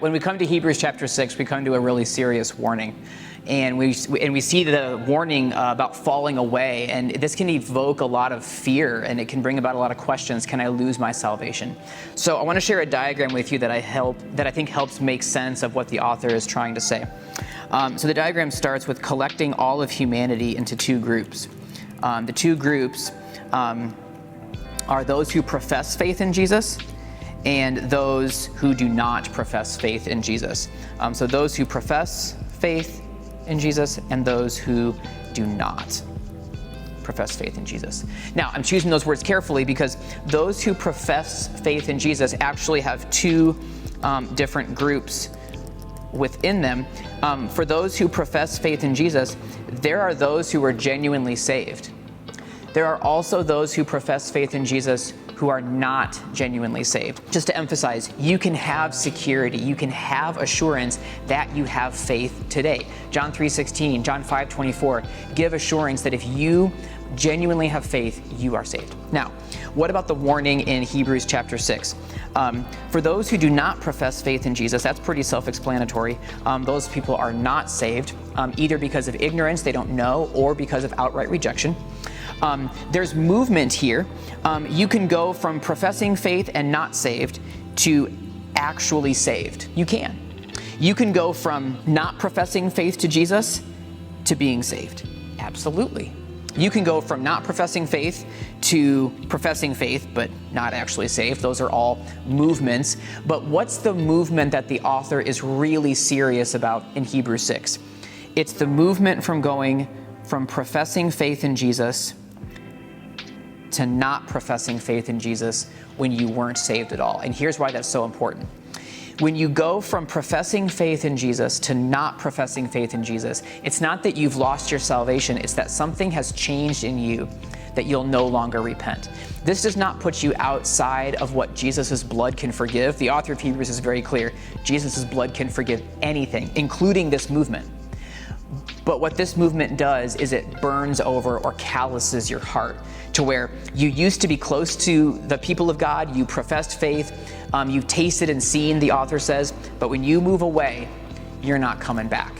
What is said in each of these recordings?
When we come to Hebrews chapter 6, we come to a really serious warning. And we see the warning about falling away, and this can evoke a lot of fear, and it can bring about a lot of questions. Can I lose my salvation? So I want to share a diagram with you that I think helps make sense of what the author is trying to say. So the diagram starts with collecting all of humanity into two groups. The two groups are those who profess faith in Jesus and those who do not profess faith in Jesus. So those who profess faith in Jesus and those who do not profess faith in Jesus. Now, I'm choosing those words carefully because those who profess faith in Jesus actually have two different groups within them. For those who profess faith in Jesus, there are those who are genuinely saved. There are also those who profess faith in Jesus who are not genuinely saved. Just to emphasize, you can have security, you can have assurance that you have faith today. John 3:16, John 5:24 give assurance that if you genuinely have faith, you are saved. Now, what about the warning in Hebrews chapter 6? For those who do not profess faith in Jesus, that's pretty self-explanatory. Those people are not saved, either because of ignorance, they don't know, or because of outright rejection. There's movement here. You can go from professing faith and not saved to actually saved. You can. You can go from not professing faith to Jesus to being saved. Absolutely. You can go from not professing faith to professing faith, but not actually saved. Those are all movements. But what's the movement that the author is really serious about in Hebrews 6? It's the movement from going from professing faith in Jesus to not professing faith in Jesus when you weren't saved at all. And here's why that's so important. When you go from professing faith in Jesus to not professing faith in Jesus, it's not that you've lost your salvation, it's that something has changed in you that you'll no longer repent. This does not put you outside of what Jesus' blood can forgive. The author of Hebrews is very clear. Jesus' blood can forgive anything, including this movement. But what this movement does is it burns over or calluses your heart to where you used to be close to the people of God, you professed faith, you've tasted and seen, the author says, but when you move away, you're not coming back.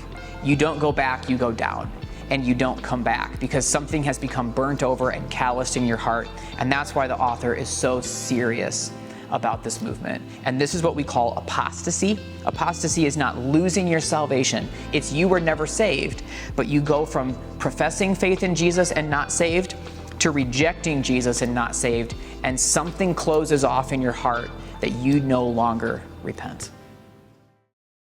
You don't go back, you go down, and you don't come back because something has become burnt over and calloused in your heart, and that's why the author is so serious about this movement. And this is what we call apostasy. Apostasy is not losing your salvation. It's you were never saved, but you go from professing faith in Jesus and not saved to rejecting Jesus and not saved, and something closes off in your heart that you no longer repent.